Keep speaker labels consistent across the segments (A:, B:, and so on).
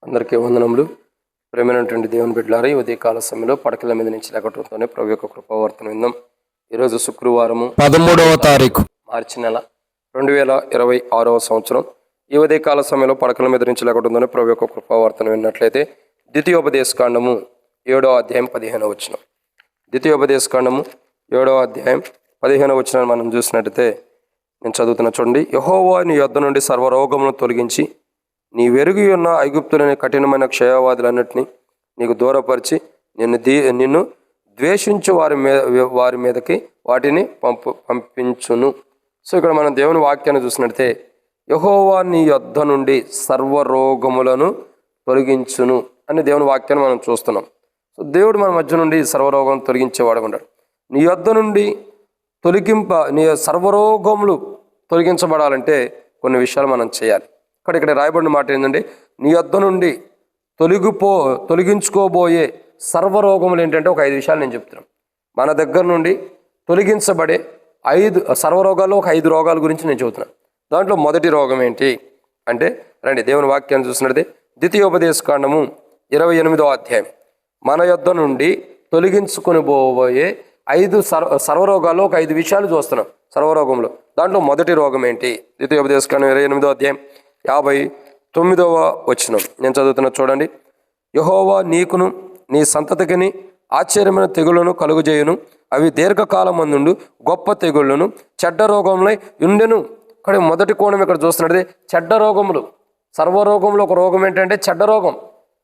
A: అందరికీ వందనములు. ప్రేమైనటువంటి దేవుని బిడ్డలారా, ఈ ఉదయకాల సమయంలో పడకల మీద నుంచి లేకటంతోనే ప్రభు యొక్క కృపావర్తన విందాం. ఈరోజు శుక్రవారము
B: 13వ తారీఖు
A: మార్చి నెల 2026వ సంవత్సరం. ఈ ఉదయకాల సమయంలో పడకల మీద నుంచి లేకటంతోనే ప్రభు యొక్క కృపావర్తన విన్నట్లయితే ద్వితీయోపదేశకాండము 7వ అధ్యాయం 15వ వచనం. ద్వితీయోపదేశకాండము 7వ అధ్యాయం 15వ వచనాన్ని మనం చూసినట్టయితే నేను చదువుతున్న చూడండి. యెహోవా నీ యొద్ద నుండి సర్వరోగములను తొలగించి నీ వెరుగి ఉన్న ఐగుప్తులని కఠినమైన క్షయవాదులన్నిటినీ నీకు దూరపరిచి నిన్ను ద్వేషించు వారి మీదకి వాటిని పంపించును. సో ఇక్కడ మనం దేవుని వాక్యాన్ని చూసినట్లయితే యెహోవా నీ యొద్ద నుండి సర్వరోగములను తొలగించును అని దేవుని వాక్యాన్ని మనం చూస్తున్నాం. సో దేవుడు మన మధ్య నుండి సర్వరోగం తొలగించేవాడు ఉన్నాడు. నీ యొద్ద నుండి నీ సర్వరోగములు తొలగించబడాలంటే కొన్ని విషయాలు మనం చేయాలి. ఇక్కడ రాయబడిన మాట ఏంటంటే, నీ యొద్ద నుండి తొలగించుకోబోయే సర్వరోగములు ఏంటంటే ఒక 5 విషయాలు నేను చెప్తున్నాను. మన దగ్గర నుండి తొలగించబడే 5 సర్వరోగాల్లో ఒక 5 రోగాల గురించి నేను చెబుతున్నాను. దాంట్లో మొదటి రోగం ఏంటి అంటే, రండి దేవుని వాక్యాన్ని చూసినట్లయితే ద్వితీయోపదేశకాండము 28వ అధ్యాయం. మన యొద్ద నుండి తొలగించుకొని పోబోయే 5 సర్వరోగాల్లో ఒక 5 విషయాలు చూస్తున్నాం. సర్వరోగంలో దాంట్లో మొదటి రోగం ఏంటి? ద్వితీయోపదేశకాండం 28వ అధ్యాయం 59వ వచనం నేను చదువుతున్నా చూడండి. యెహోవా నీకును నీ సంతతికిని ఆశ్చర్యమైన తెగుళ్లను కలుగజేయును. అవి దీర్ఘకాలమందుండు గొప్ప తెగుళ్లను చెడ్డ రోగములై ఉండెను. ఇక్కడ మొదటి కోణం ఇక్కడ చూస్తున్నది చెడ్డ రోగములు. సర్వరోగంలో ఒక రోగం ఏంటంటే చెడ్డ రోగం.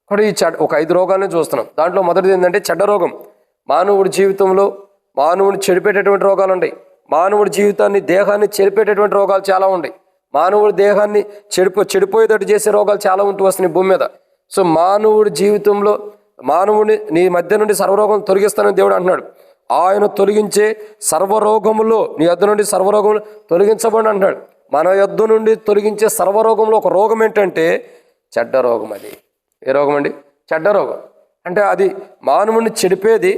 A: ఇక్కడ ఒక 5 రోగాలని చూస్తున్నాం. దాంట్లో మొదటిది ఏంటంటే చెడ్డ రోగం. మానవుడి జీవితంలో మానవుడిని చెడిపేటటువంటి రోగాలు ఉన్నాయి. మానవుడి జీవితాన్ని దేహాన్ని చెడిపేటటువంటి రోగాలు చాలా ఉన్నాయి. మానవుడి దేహాన్ని చెడిపోయేటట్టు చేసే రోగాలు చాలా ఉంటూ వస్తున్నాయి భూమి మీద. సో మానవుడి జీవితంలో మానవుడిని నీ మధ్య నుండి సర్వరోగం తొలగిస్తానని దేవుడు అంటున్నాడు. ఆయన తొలగించే సర్వరోగములో నీ యొద్ద నుండి సర్వరోగములు తొలగించబడి అంటున్నాడు. మన యొద్ద నుండి తొలగించే సర్వరోగంలో ఒక రోగం ఏంటంటే చెడ్డ రోగం. అది ఏ రోగం అండి? చెడ్డ రోగం. అంటే అది మానవుడిని చెడిపేది,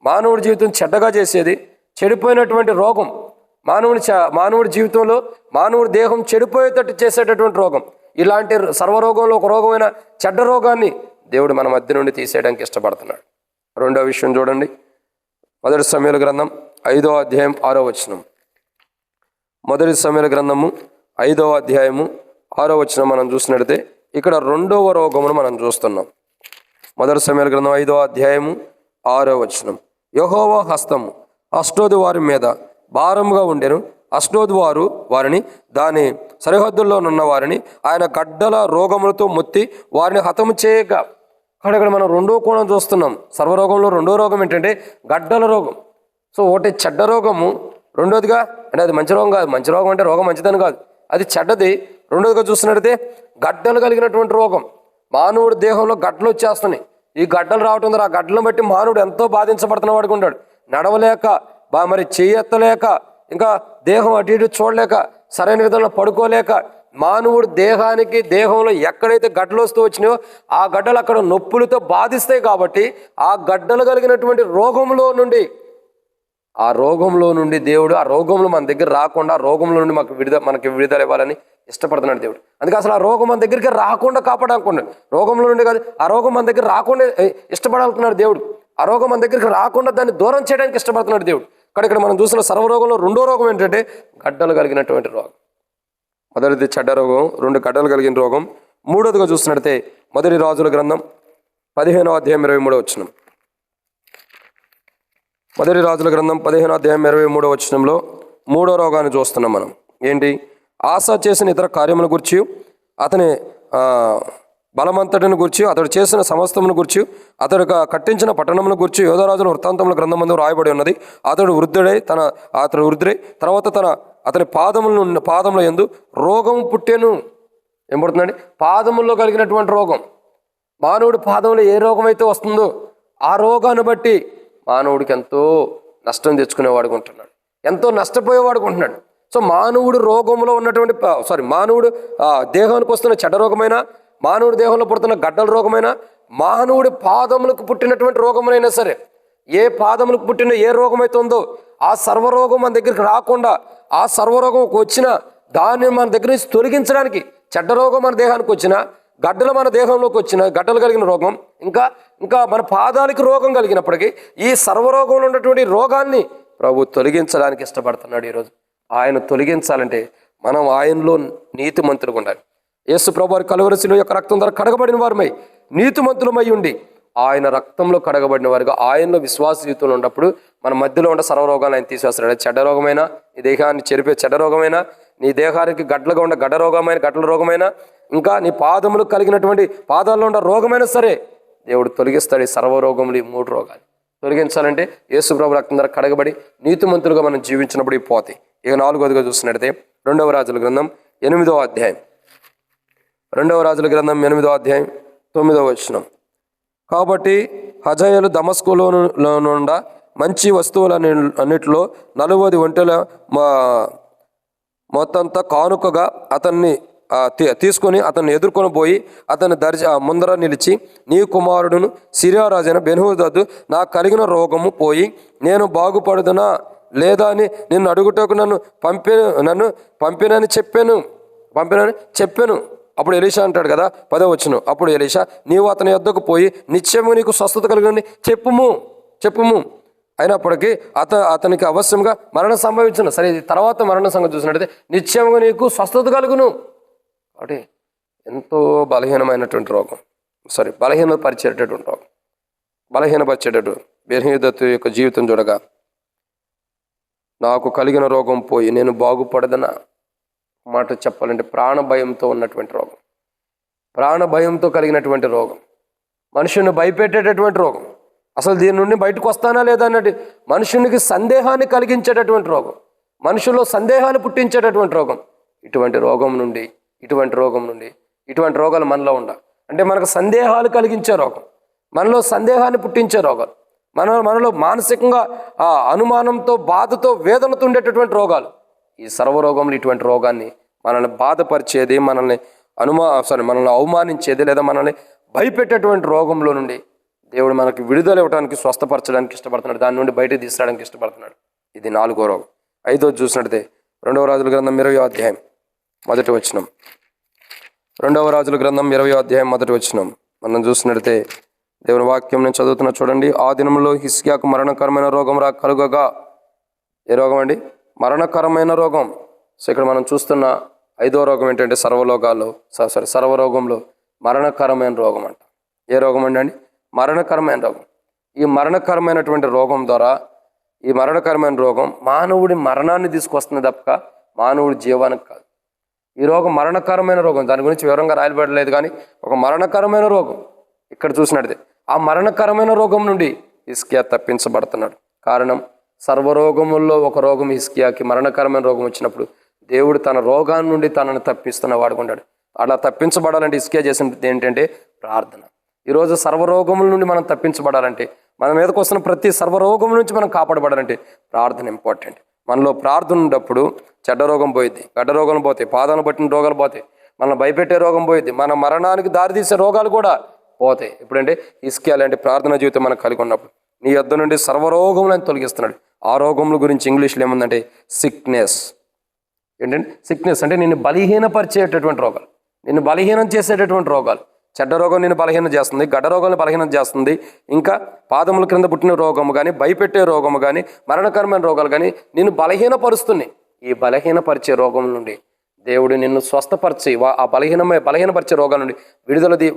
A: మానవుడి జీవితం చెడ్డగా చేసేది, చెడిపోయినటువంటి రోగం. మానవుడి జీవితంలో మానవుడి దేహం చెడిపోయేటట్టు చేసేటటువంటి రోగం. ఇలాంటి సర్వరోగంలో ఒక రోగమైన చెడ్డ రోగాన్ని దేవుడు మన మధ్య నుండి తీసేయడానికి ఇష్టపడుతున్నాడు. రెండవ విషయం చూడండి. మొదటి సమూయేలు గ్రంథం 5వ అధ్యాయం 6వ వచనం. మొదటి సమూయేలు గ్రంథము 5వ అధ్యాయము 6వ వచనం మనం చూసినట్లయితే ఇక్కడ రెండవ రోగమును మనం చూస్తున్నాం. మొదటి సమూయేలు గ్రంథం 5వ అధ్యాయము 6వ వచనం. యెహోవా హస్తము అష్డోదు వారి మీద భారముగా ఉండెను. అష్డోదు వారు వారిని దాని సరిహద్దుల్లో ఉన్న వారిని ఆయన గడ్డల రోగములతో మొత్తి వారిని హతము చేయగా. ఇక్కడ మనం రెండో కోణం చూస్తున్నాం. సర్వరోగంలో రెండో రోగం ఏంటంటే గడ్డల రోగం. సో ఒకటి చెడ్డ రోగము, రెండోదిగా అంటే అది మంచి రోగం కాదు. మంచి రోగం అంటే రోగం మంచిదని కాదు, అది చెడ్డది. రెండోదిగా చూస్తున్నట్టయితే గడ్డలు కలిగినటువంటి రోగం. మానవుడి దేహంలో గడ్డలు వచ్చేస్తున్నాయి. ఈ గడ్డలు రావటం ద్వారా ఆ గడ్డలను బట్టి మానవుడు ఎంతో బాధించబడుతున్న వాడికి ఉంటాడు. నడవలేక, మరి చెయ్యెత్తలేక, ఇంకా దేహం అటు ఇటు చూడలేక, సరైన విధంగా పడుకోలేక, మానవుడు దేహంలో ఎక్కడైతే గడ్డలు వస్తూ వచ్చినాయో ఆ గడ్డలు అక్కడ నొప్పులతో బాధిస్తాయి. కాబట్టి ఆ గడ్డలు కలిగినటువంటి రోగంలో నుండి దేవుడు ఆ రోగంలో మన దగ్గర రాకుండా, ఆ రోగంలో నుండి మనకి విడుదల ఇవ్వాలని ఇష్టపడుతున్నాడు దేవుడు. అందుకే అసలు ఆ రోగం మన దగ్గరికి రాకుండా కాపాడాలనుకున్నాడు. రోగంలో నుండి కాదు, ఆ రోగం మన దగ్గర రాకుండా ఇష్టపడాలనుకున్నాడు దేవుడు. ఆ రోగం మన దగ్గరికి రాకుండా దాన్ని దూరం చేయడానికి ఇష్టపడుతున్నాడు దేవుడు. ఇక్కడ మనం చూసిన సర్వరోగంలో రెండో రోగం ఏంటంటే గడ్డలు కలిగినటువంటి రోగం. మొదటిది చెడ్డ రోగం, 2 గడ్డలు కలిగిన రోగం. మూడోదిగా చూసినట్లయితే మొదటి రాజుల గ్రంథం 15వ అధ్యాయం 23వ వచనం. మొదటి రాజుల గ్రంథం 15వ అధ్యాయం 23వ వచనంలో మూడో రోగాన్ని చూస్తున్నాం మనం. ఏంటి? ఆసా చేసిన ఇతర కార్యముల గురించి, అతని బలమంతటిని గురించి, అతడు చేసిన సమస్తమును గురించి, అతడు కట్టించిన పట్టణముల గురించి యోధరాజుల వృత్తాంతముల గ్రంథమందు రాయబడి ఉన్నది. అతడు వృద్ధుడై తర్వాత అతని పాదముల యందు రోగం పుట్టెను. ఏం పుడుతుందండి? పాదముల్లో కలిగినటువంటి రోగం. మానవుడి పాదంలో ఏ రోగం అయితే వస్తుందో ఆ రోగాన్ని బట్టి మానవుడికి ఎంతో నష్టం తెచ్చుకునేవాడుగా ఉంటున్నాడు, ఎంతో నష్టపోయేవాడుగా ఉంటున్నాడు. సో మానవుడు రోగంలో ఉన్నటువంటి మానవుడు దేహానికి వస్తున్న చెడ్డ రోగమైనా, మానవుడి దేహంలో పుడుతున్న గడ్డల రోగమైనా, మానవుడి పాదములకు పుట్టినటువంటి రోగమైనా సరే, ఏ పాదములకు పుట్టిన ఏ రోగం అయితే ఉందో ఆ సర్వరోగం మన దగ్గరికి రాకుండా, ఆ సర్వరోగం వచ్చినా దాన్ని మన దగ్గర నుంచి తొలగించడానికి, చెడ్డ రోగం మన దేహానికి వచ్చినా గడ్డలు మన దేహంలోకి వచ్చిన గడ్డలు కలిగిన రోగం, ఇంకా ఇంకా మన పాదాలకు రోగం కలిగినప్పటికీ ఈ సర్వరోగంలో ఉన్నటువంటి రోగాన్ని ప్రభు తొలగించడానికి ఇష్టపడుతున్నాడు. ఈరోజు ఆయన తొలగించాలంటే మనం ఆయనలో నీతిమంతులుగా ఉండాలి. యేసు ప్రభు వారి కలువరి శిలువ యొక్క రక్తం ద్వారా కడగబడిన వారమై నీతిమంతులమై ఉండి ఆయన రక్తంలో కడగబడిన వారుగా ఆయనలో విశ్వాస జీవితంలో ఉన్నప్పుడు మన మధ్యలో ఉన్న సర్వరోగాలు ఆయన తీసేస్తాడు. చెడ్డ రోగమైనా, ఈ దేహాన్ని చెరిపే చెడ్డ రోగమైనా, నీ దేహానికి గడ్డలుగా ఉన్న గడ్డ రోగమైన గడ్డల రోగమైనా, ఇంకా నీ పాదములు కలిగినటువంటి పాదాల్లో ఉన్న రోగమైనా సరే దేవుడు తొలగిస్తాడు. ఈ సర్వరోగములు, ఈ 3 రోగాలు తొలగించాలంటే యేసు ప్రభు రక్తం ద్వారా కడగబడి నీతిమంతులుగా మనం జీవించినప్పుడు ఇవి పోతాయి. ఇక 4వదిగా చూస్తున్నట్టయితే 2వ రాజుల గ్రంథం 8వ అధ్యాయం, 2వ రాజుల గ్రంథం 8వ అధ్యాయం 9వ వచనం. కాబట్టి హజాయేలు దమస్కులో నుండా మంచి వస్తువులన్నిటిలో 40 ఒంటెల మొత్తంతా కానుకగా అతన్ని తీసుకొని అతన్ని ఎదుర్కొని పోయి అతని ముందర నిలిచి, నీ కుమారుడును సిరియా రాజైన బెన్హదదు నాకు కలిగిన రోగము పోయి నేను బాగుపడుదునా లేదా అని నిన్ను అడుగుటకు నన్ను పంపినని చెప్పాను. అప్పుడు ఎలీషా అంటాడు కదా, 10వ వచనం. అప్పుడు ఎలీషా, నీవు అతని యొద్దకు పోయి నిత్యము నీకు స్వస్థత కలుగునని చెప్పుము. అయినప్పటికీ అతనికి అవశ్యంగా మరణం సంభవించును. సరే, ఇది తర్వాత మరణ సంగతి చూసినట్టయితే నిత్యముగా నీకు స్వస్థత కలుగును. కాబట్టి ఎంతో బలహీనమైనటువంటి రోగం, బలహీనపరిచేటటువంటి రోగం, బలహీనపరిచేటటువంటి బెన్హదదు యొక్క జీవితం చూడగా, నాకు కలిగిన రోగం పోయి నేను బాగుపడదనా మాట చెప్పాలంటే ప్రాణభయంతో ఉన్నటువంటి రోగం, ప్రాణభయంతో కలిగినటువంటి రోగం, మనుషుని భయపెట్టేటటువంటి రోగం, అసలు దీని నుండి బయటకు వస్తానా లేదా అన్నట్టు మనుషునికి సందేహాన్ని కలిగించేటటువంటి రోగం, మనుషుల్లో సందేహాన్ని పుట్టించేటటువంటి రోగం. ఇటువంటి రోగం నుండి ఇటువంటి రోగాలు మనలో ఉండాలి. అంటే మనకు సందేహాలు కలిగించే రోగం, మనలో సందేహాన్ని పుట్టించే రోగాలు, మనలో మానసికంగా అనుమానంతో, బాధతో, వేదనతో ఉండేటటువంటి రోగాలు. ఈ సర్వరోగంలో ఇటువంటి రోగాన్ని మనల్ని బాధపరిచేది, మనల్ని అవమానించేది లేదా మనల్ని భయపెట్టేటువంటి రోగంలో నుండి దేవుడు మనకి విడుదల ఇవ్వడానికి, స్వస్థపరచడానికి ఇష్టపడుతున్నాడు. దాని నుండి బయటకు తీసుకురావడానికి ఇష్టపడుతున్నాడు. ఇది 4వ రోగం. 5వది చూసినట్టయితే 2వ రాజుల గ్రంథం 20వ అధ్యాయం 1వ వచనం. 2వ రాజుల గ్రంథం 20వ అధ్యాయం 1వ వచనం మనం చూసినట్టయితే దేవుని వాక్యం నేను చదువుతున్నా చూడండి. ఆ దినంలో హిజ్కియాకు మరణకరమైన రోగం కలుగగా. ఏ రోగం అండి? మరణకరమైన రోగం. సో ఇక్కడ మనం చూస్తున్న 5వ రోగం ఏంటంటే సర్వరోగంలో మరణకరమైన రోగం అంట. ఏ రోగం అండి? మరణకరమైన రోగం. ఈ మరణకరమైనటువంటి రోగం ద్వారా, ఈ మరణకరమైన రోగం మానవుడి మరణాన్ని తీసుకొస్తుంది తప్ప మానవుడి జీవానికి కాదు. ఈ రోగం మరణకరమైన రోగం. దాని గురించి వివరంగా రాయబడలేదు, కానీ ఒక మరణకరమైన రోగం. ఇక్కడ చూసినట్టే ఆ మరణకరమైన రోగం నుండి హిజ్కియా తప్పించబడుతున్నాడు. కారణం, సర్వరోగముల్లో ఒక రోగం హిజ్కియాకి మరణకరమైన రోగం వచ్చినప్పుడు దేవుడు తన రోగాన్ని నుండి తనను తప్పిస్తున్న వాడుకున్నాడు. అలా తప్పించబడాలంటే హిజ్కియా చేసినది ఏంటంటే ప్రార్థన. ఈరోజు సర్వరోగముల నుండి మనం తప్పించబడాలంటే, మన మీదకి వస్తున్న ప్రతి సర్వరోగం నుంచి మనం కాపాడబడాలంటే ప్రార్థన ఇంపార్టెంట్. మనలో ప్రార్థన ఉన్నప్పుడు చెడ్డ రోగం పోయిద్ది, గడ్డ రోగాలు పోతాయి, పాదాలను పట్టిన రోగాలు పోతాయి, మనల్ని భయపెట్టే రోగం పోయిద్ది, మన మరణానికి దారితీసే రోగాలు కూడా పోతాయి. ఎప్పుడంటే హిజ్కియా లాంటి ప్రార్థన జీవితం మనకు కలిగి ఉన్నప్పుడు నీ యొద్ద నుండి సర్వరోగములను తొలగిస్తున్నాడు. ఆ రోగముల గురించి ఇంగ్లీష్లో ఏముందంటే సిక్నెస్. ఏంటంటే సిక్నెస్ అంటే నిన్ను బలహీనపరిచేటటువంటి రోగాలు, నిన్ను బలహీనం చేసేటటువంటి రోగాలు. చెడ్డ రోగం నిన్ను బలహీనం చేస్తుంది, గడ్డ రోగాన్ని బలహీనం చేస్తుంది, ఇంకా పాదముల క్రింద పుట్టిన రోగము కానీ, భయపెట్టే రోగము కానీ, మరణకరమైన రోగాలు కానీ నిన్ను బలహీనపరుస్తున్నాయి. ఈ బలహీనపరిచే రోగం నుండి దేవుడు నిన్ను స్వస్థపరిచి ఆ బలహీనపరిచే రోగాల నుండి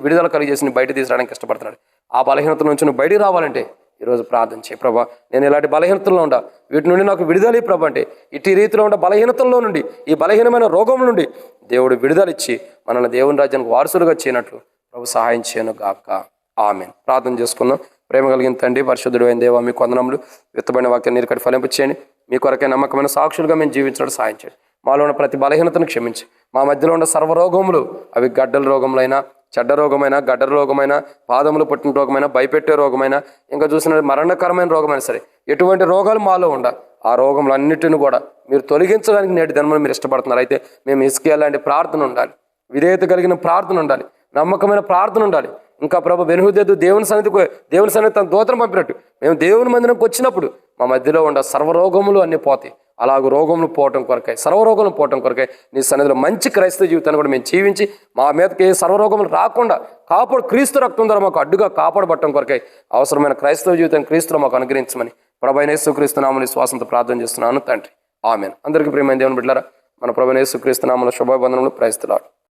A: విడుదల కలిగేసి బయట తీసుకురావడానికి ఇష్టపడుతున్నాడు. ఆ బలహీనత నుంచి నువ్వు బయటికి రావాలంటే ఈరోజు ప్రార్థన చేయి. ప్రభా, నేను ఇలాంటి బలహీనతల్లో ఉండా, వీటి నుండి నాకు విడుదల ప్రభా అంటే ఇటు రీతిలో ఉన్న బలహీనతల్లో నుండి, ఈ బలహీనమైన రోగం నుండి దేవుడు విడుదలిచ్చి మనల్ని దేవుని రాజ్యానికి వారసులుగా చేయనట్లు ప్రభు సహాయం చేయను గాక. ఆమేన్. ప్రార్థన చేసుకుందాం. ప్రేమ కలిగిన తండ్రి, పరిశుద్ధుడు అయిన దేవా, మీ వందనములు. విత్తబడిన వాక్యాన్ని నీరుకటి ఫలింపు చేయండి. మీ కొరకే నమ్మకమైన సాక్షులుగా మేము జీవించడం సహాయం చేయండి. మాలో ఉన్న ప్రతి బలహీనతను క్షమించి, మా మధ్యలో ఉన్న సర్వరోగములు, అవి గడ్డల రోగములైనా, చెడ్డ రోగమైన, గడ్డ రోగమైన, పాదములు పుట్టిన రోగమైన, భయపెట్టే రోగమైన, ఇంకా చూసిన మరణకరమైన రోగమైనా సరే, ఎటువంటి రోగాలు మాలో ఉండ ఆ రోగములన్నిటిని కూడా మీరు తొలగించడానికి నేటి దినములు మీరు ఇష్టపడుతున్నారు. అయితే మేము హిజ్కియా లాంటి ప్రార్థన ఉండాలి, విధేయత కలిగిన ప్రార్థన ఉండాలి, నమ్మకమైన ప్రార్థన ఉండాలి. ఇంకా ప్రభు బెన్హదదు దేవుని సన్నిధి తన దూతను పంపినట్టు మేము దేవుని మందిరంకి వచ్చినప్పుడు మా మధ్యలో ఉన్న సర్వరోగములు అన్నీ పోతాయి. అలాగ రోగములు పోవటం కొరకై, సర్వరోగములు పోవటం కొరకై నీ సన్నిధిలో మంచి క్రైస్తవ జీవితాన్ని కూడా మేము జీవించి మా మీదకి ఏ సర్వరోగములు రాకుండా క్రీస్తు రక్తం ద్వారా మాకు అడ్డుగా కాపాడబట్టడం కొరకై అవసరమైన క్రైస్తవ జీవితం క్రీస్తులో మాకు అనుగ్రహించమని ప్రభువైన యేసుక్రీస్తు నామములో విశ్వాసంతో ప్రార్థన చేస్తున్నాను తండ్రి. ఆమేన్. అందరికీ ప్రియమైన దేవుని బిడ్డలారా, మన ప్రభువైన యేసుక్రీస్తు నామములో శుభవందనములు. Praise the lord.